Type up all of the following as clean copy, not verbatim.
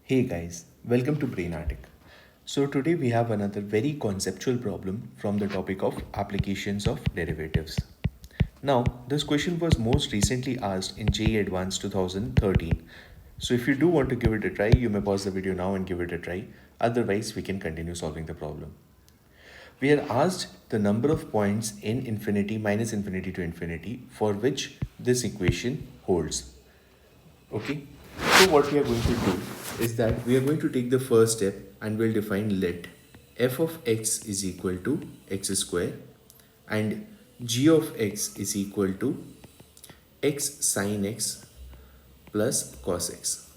Hey guys, welcome to brainAttic. So today we have another very conceptual problem from the topic of applications of derivatives. Now, this question was most recently asked in JEE Advanced 2013. So if you do want to give it a try, you may pause the video now and give it a try. Otherwise, we can continue solving the problem. We are asked the number of points in infinity minus infinity to infinity for which this equation holds. Okay, so what we are going to do is that we are going to take the first step and we'll define let f of x is equal to x square and g of x is equal to x sine x plus cos x.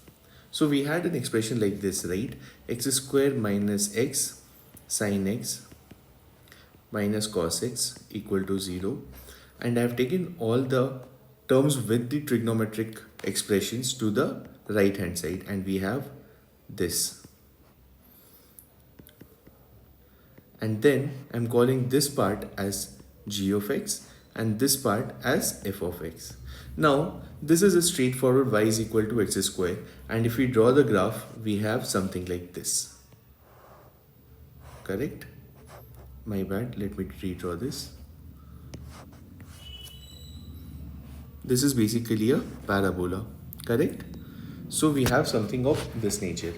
So we had an expression like this, right? X square minus x sine x minus cos x equal to 0, and I have taken all the terms with the trigonometric expressions to the right hand side, and we have this, and then I'm calling this part as g of x and this part as f of x. Now this is a straightforward y is equal to x square, and if we draw the graph we have something like this. Correct? My bad, let me redraw this. This is basically a parabola, correct? So we have something of this nature.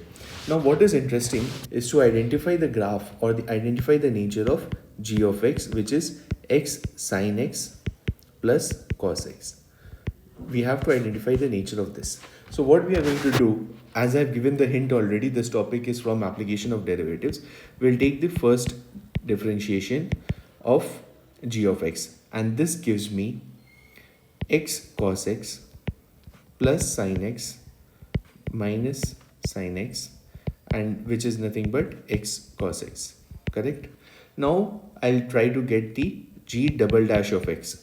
Now what is interesting is to identify the graph or identify the nature of g of x, which is x sine x plus cos x. We have to identify the nature of this. So what we are going to do, as I've given the hint already, this topic is from application of derivatives. We'll take the first differentiation of g of x, and this gives me x cos x plus sin x minus sin x, and which is nothing but x cos x. Correct? Now I'll try to get the g double dash of x.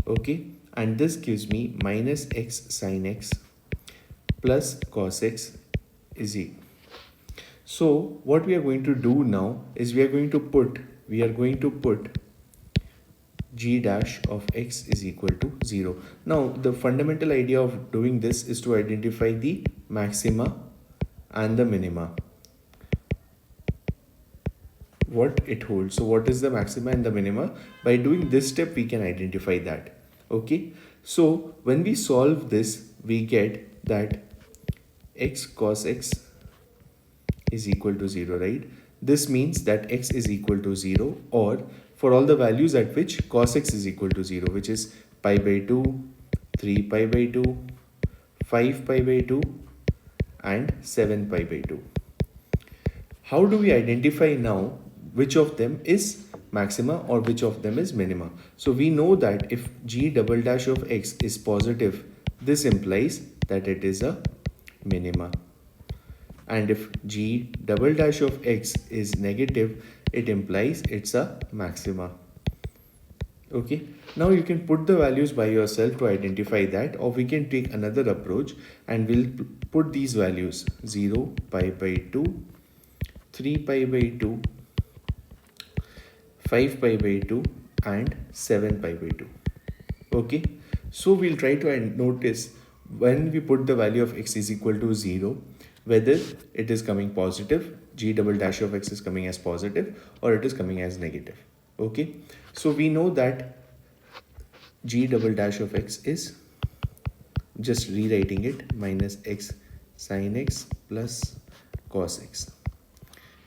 Okay, and this gives me minus x sin x plus cos x is equal. So what we are going to do now is we are going to put g dash of x is equal to 0. Now the fundamental idea of doing this is to identify the maxima and the minima, what it holds. So what is the maxima and the minima? By doing this step we can identify that. Okay, so when we solve this we get that x cos x is equal to 0, right? This means that x is equal to 0, or for all the values at which cos x is equal to 0, which is pi by 2, 3 pi by 2, 5 pi by 2 and 7 pi by 2. How do we identify now which of them is maxima or which of them is minima? So we know that if g double dash of x is positive, this implies that it is a minima. And if g double dash of x is negative, it implies it's a maxima. Okay, now you can put the values by yourself to identify that, or we can take another approach and we'll put these values 0, pi by 2, 3 pi by 2, 5 pi by 2 and 7 pi by 2. Okay, so we'll try to notice when we put the value of x is equal to 0, whether it is coming positive, g double dash of x is coming as positive, or it is coming as negative. Okay, so we know that g double dash of x is, just rewriting it, minus x sin x plus cos x.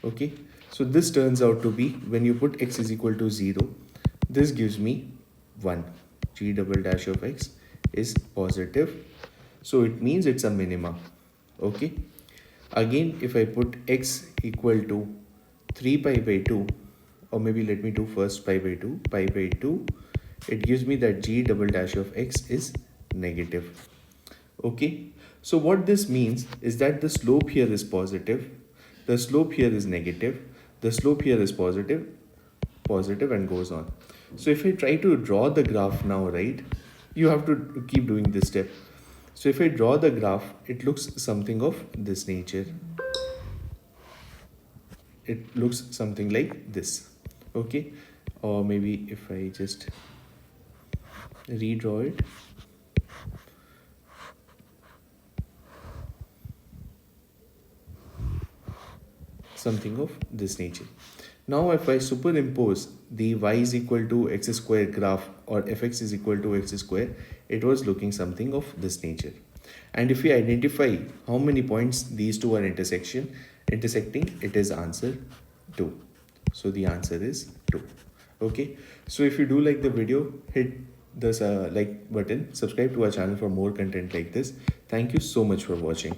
Okay, so this turns out to be, when you put x is equal to 0, this gives me 1. G double dash of x is positive, so it means it's a minima. Okay, again if I put x equal to 3 pi by 2, or maybe let me do first pi by 2, it gives me that g double dash of x is negative. Okay, so what this means is that the slope here is positive, the slope here is negative, the slope here is positive, and goes on. So if I try to draw the graph now, right, you have to keep doing this step. So if I draw the graph, it looks something of this nature. It looks something like this. Okay, or maybe if I just redraw it, something of this nature. Now if I superimpose the y is equal to x square graph or fx is equal to x square, it was looking something of this nature. And if we identify how many points these two are intersecting, it is answer 2. So the answer is 2. Okay, so if you do like the video, hit this like button, subscribe to our channel for more content like this. Thank you so much for watching.